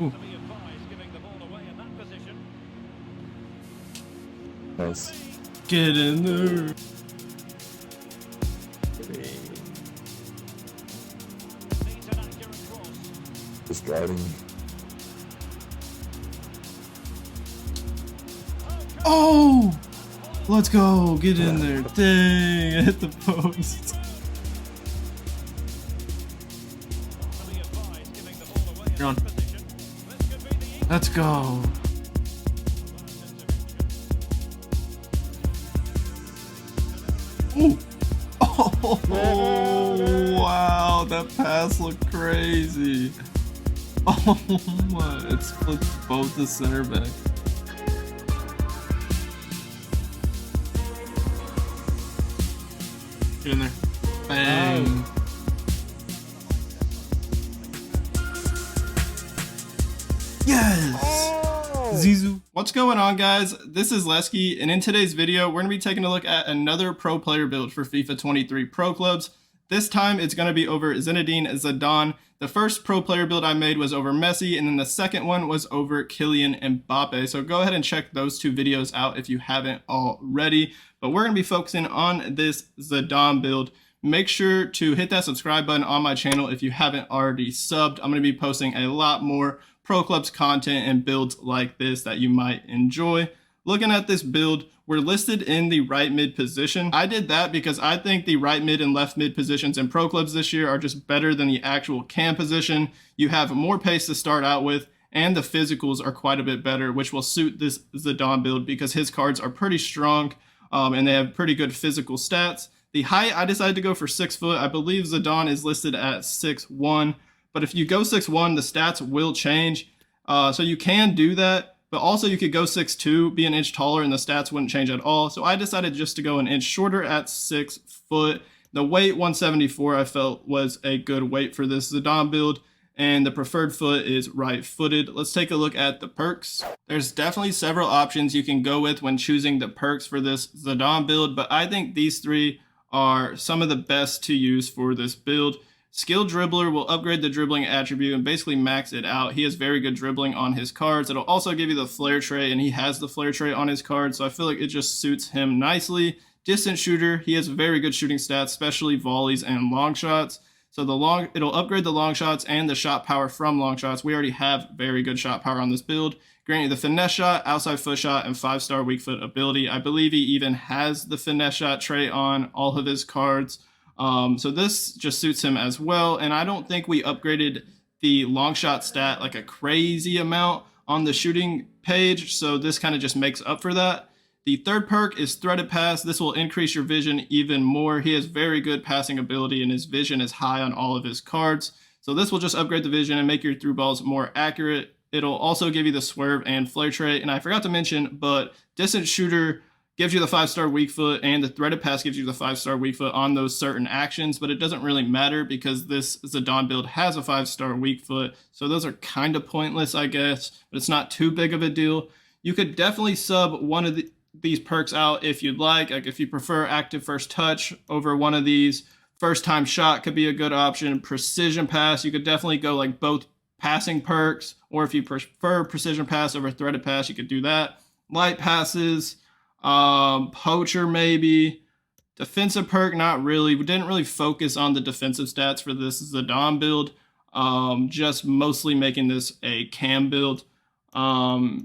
Ooh. Nice. Get in there. Just driving. Oh! Let's go. Get in there. Dang, I hit the post. You're on. Let's go. Ooh. Oh, wow, that pass looked crazy. Oh my, it splits both the center back. Get in there. Bang. Yes! Zizou. What's going on, guys? This is Lesky, and in today's video, we're going to be taking a look at another pro player build for FIFA 23 Pro Clubs. This time, it's going to be over Zinedine Zidane. The first pro player build I made was over Messi, and then the second one was over Kylian Mbappe. So go ahead and check those two videos out if you haven't already. But we're going to be focusing on this Zidane build. Make sure to hit that subscribe button on my channel if you haven't already subbed. I'm going to be posting a lot more Pro Clubs content and builds like this that you might enjoy. Looking at this build, we're listed in the right mid position. I did that because I think the right mid and left mid positions in Pro Clubs this year are just better than the actual CAM position. You have more pace to start out with, and the physicals are quite a bit better, which will suit this Zidane build because his cards are pretty strong and they have pretty good physical stats. The height, I decided to go for 6 foot. I believe Zidane is listed at 6'1", but if you go 6'1", the stats will change. So you can do that, but also you could go 6'2", be an inch taller, and the stats wouldn't change at all. So I decided just to go an inch shorter at 6 foot. The weight, 174, I felt was a good weight for this Zidane build, and the preferred foot is right-footed. Let's take a look at the perks. There's definitely several options you can go with when choosing the perks for this Zidane build, but I think these three are some of the best to use for this build. Skilled Dribbler will upgrade the dribbling attribute and basically max it out. He has very good dribbling on his cards. It'll also give you the flare tray, and he has the flare tray on his card, so I feel like it just suits him nicely. Distant Shooter, he has very good shooting stats, especially volleys and long shots. So it'll upgrade the long shots and the shot power from long shots. We already have very good shot power on this build. Grant you the finesse shot, outside foot shot, and 5-star weak foot ability. I believe he even has the finesse shot trait on all of his cards. So this just suits him as well. And I don't think we upgraded the long shot stat like a crazy amount on the shooting page. So this kind of just makes up for that. The third perk is Threaded Pass. This will increase your vision even more. He has very good passing ability and his vision is high on all of his cards. So this will just upgrade the vision and make your through balls more accurate. It'll also give you the swerve and flare trait. And I forgot to mention, but Distant Shooter gives you the 5-star weak foot, and the Threaded Pass gives you the 5-star weak foot on those certain actions, but it doesn't really matter because this Zidane build has a 5-star weak foot, so those are kind of pointless, I guess, but it's not too big of a deal. You could definitely sub one of these perks out if you'd like if you prefer active first touch over one of these. First time shot could be a good option. Precision pass, you could definitely go like both passing perks, or if you prefer precision pass over Threaded Pass, you could do that. Light passes, poacher maybe. Defensive perk, not really. We didn't really focus on the defensive stats for this Zidane build. Just mostly making this a CAM build.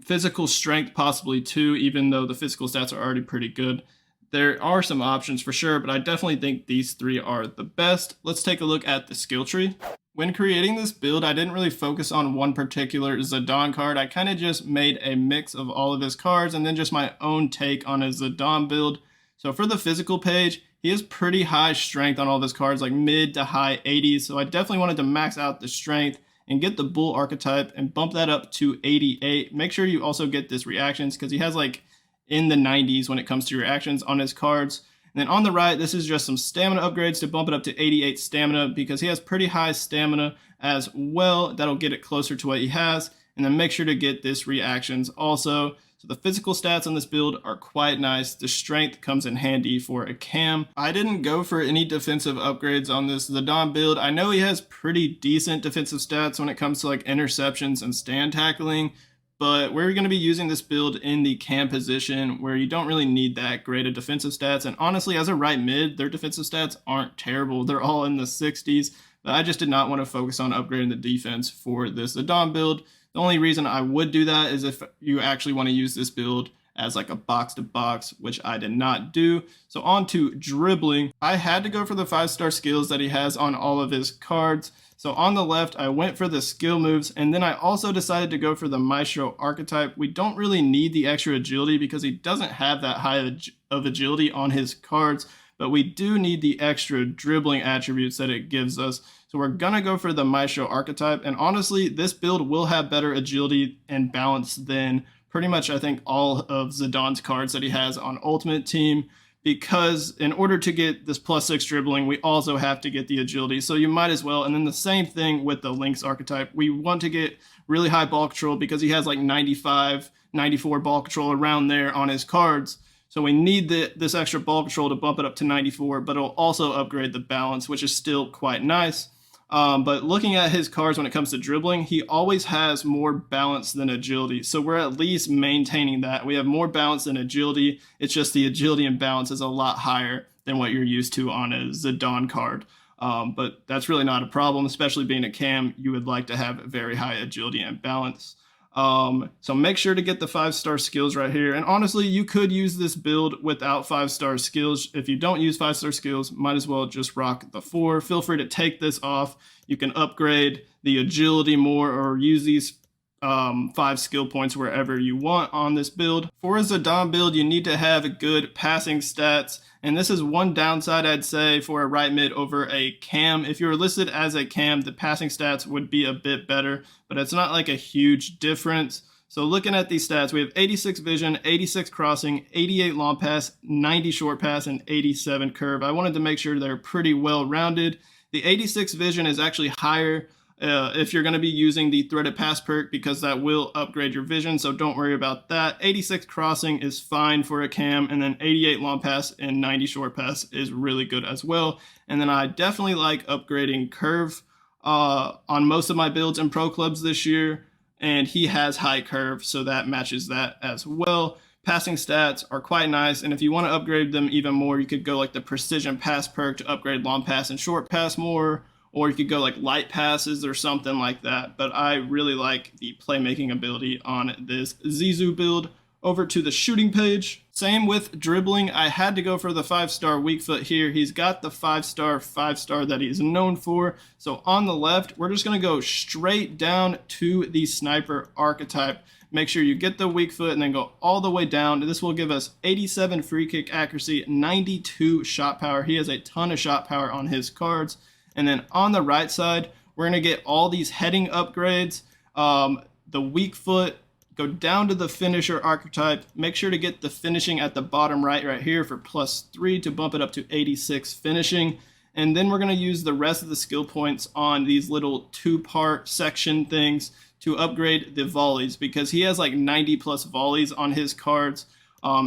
Physical strength possibly too, even though the physical stats are already pretty good. There are some options for sure, but I definitely think these three are the best. Let's take a look at the skill tree. When creating this build, I didn't really focus on one particular Zidane card. I kind of just made a mix of all of his cards and then just my own take on a Zidane build. So for the physical page, he has pretty high strength on all of his cards, like mid to high 80s. So I definitely wanted to max out the strength and get the bull archetype and bump that up to 88. Make sure you also get this reactions because he has like in the 90s when it comes to reactions on his cards. And then on the right, this is just some stamina upgrades to bump it up to 88 stamina because he has pretty high stamina as well. That'll get it closer to what he has. And then make sure to get this reactions also. So the physical stats on this build are quite nice. The strength comes in handy for a cam. I didn't go for any defensive upgrades on this Zidane build. I know he has pretty decent defensive stats when it comes to like interceptions and stand tackling, but we're going to be using this build in the cam position where you don't really need that great of defensive stats. And honestly, as a right mid, their defensive stats aren't terrible. They're all in the 60s, but I just did not want to focus on upgrading the defense for this Zidane build. The only reason I would do that is if you actually want to use this build as like a box to box, which I did not do. So on to dribbling. I had to go for the 5-star skills that he has on all of his cards. So on the left, I went for the skill moves, and then I also decided to go for the Maestro archetype. We don't really need the extra agility because he doesn't have that high of agility on his cards, but we do need the extra dribbling attributes that it gives us. So we're gonna go for the Maestro archetype, and honestly, this build will have better agility and balance than pretty much I think all of Zidane's cards that he has on Ultimate Team, because in order to get this +6 dribbling, we also have to get the agility. So you might as well. And then the same thing with the Lynx archetype. We want to get really high ball control because he has like 95, 94 ball control around there on his cards. So we need this extra ball control to bump it up to 94, but it'll also upgrade the balance, which is still quite nice. But looking at his cards when it comes to dribbling, he always has more balance than agility. So we're at least maintaining that. We have more balance than agility. It's just the agility and balance is a lot higher than what you're used to on a Zidane card. But that's really not a problem, especially being a cam. You would like to have very high agility and balance. So make sure to get the 5-star skills right here. And honestly, you could use this build without 5-star skills. If you don't use 5-star skills, might as well just rock the 4. Feel free to take this off. You can upgrade the agility more or use these 5 skill points wherever you want on this build. For a Zidane build, you need to have good passing stats. And this is one downside, I'd say, for a right mid over a cam. If you're listed as a cam, the passing stats would be a bit better, but it's not like a huge difference. So looking at these stats, we have 86 vision, 86 crossing, 88 long pass, 90 short pass, and 87 curve. I wanted to make sure they're pretty well rounded. The 86 vision is actually higher if you're going to be using the threaded pass perk, because that will upgrade your vision, so don't worry about that. 86 crossing is fine for a cam, and then 88 long pass and 90 short pass is really good as well. And then I definitely like upgrading curve on most of my builds in pro clubs this year, and he has high curve, so that matches that as well. Passing stats are quite nice, and if you want to upgrade them even more, you could go like the precision pass perk to upgrade long pass and short pass more, or you could go like light passes or something like that. But I really like the playmaking ability on this Zizou build. Over to the shooting page. Same with dribbling. I had to go for the 5-star weak foot here. He's got the 5-star that he's known for. So on the left, we're just going to go straight down to the sniper archetype. Make sure you get the weak foot and then go all the way down. This will give us 87 free kick accuracy, 92 shot power. He has a ton of shot power on his cards. And then on the right side, we're going to get all these heading upgrades. The weak foot, go down to the finisher archetype. Make sure to get the finishing at the bottom right here for +3 to bump it up to 86 finishing. And then we're going to use the rest of the skill points on these little 2-part section things to upgrade the volleys, because he has like 90+ volleys on his cards.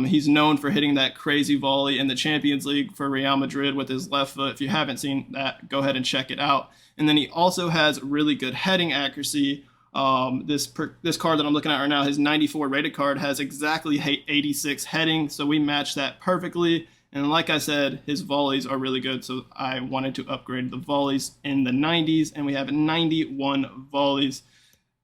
He's known for hitting that crazy volley in the Champions League for Real Madrid with his left foot. If you haven't seen that, go ahead and check it out. And then he also has really good heading accuracy. This card that I'm looking at right now, his 94 rated card, has exactly 86 heading, so we match that perfectly. And like I said, his volleys are really good, so I wanted to upgrade the volleys in the 90s, and we have 91 volleys.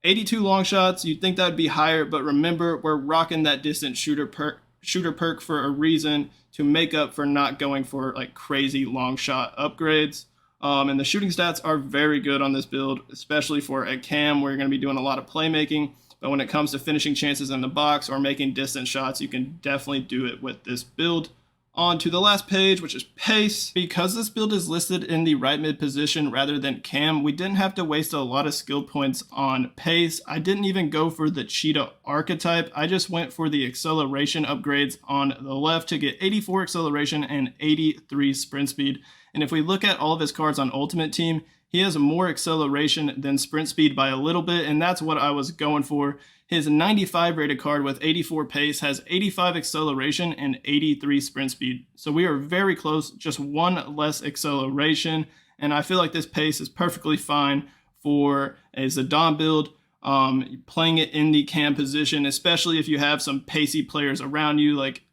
82 long shots, you'd think that would be higher, but remember, we're rocking that distant shooter perk for a reason, to make up for not going for like crazy long shot upgrades. And the shooting stats are very good on this build, especially for a cam where you're going to be doing a lot of playmaking. But when it comes to finishing chances in the box or making distant shots, you can definitely do it with this build. On to the last page, which is pace. Because this build is listed in the right mid position rather than cam, we didn't have to waste a lot of skill points on pace. I didn't even go for the cheetah archetype. I just went for the acceleration upgrades on the left to get 84 acceleration and 83 sprint speed. And if we look at all of his cards on Ultimate Team, He has more acceleration than sprint speed by a little bit, and that's what I was going for. His 95 rated card with 84 pace has 85 acceleration and 83 sprint speed. So we are very close, just one less acceleration. And I feel like this pace is perfectly fine for a Zidane build, playing it in the cam position, especially if you have some pacey players around you, like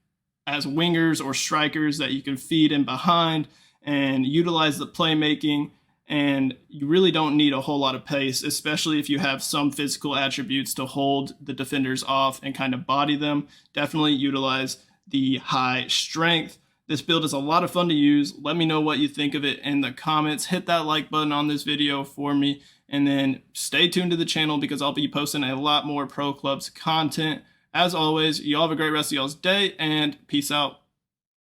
as wingers or strikers that you can feed in behind and utilize the playmaking. And you really don't need a whole lot of pace, especially if you have some physical attributes to hold the defenders off and kind of body them. Definitely utilize the high strength. This build is a lot of fun to use. Let me know what you think of it in the comments. Hit that like button on this video for me, and then stay tuned to the channel because I'll be posting a lot more Pro Clubs content. As always, y'all have a great rest of y'all's day, and peace out.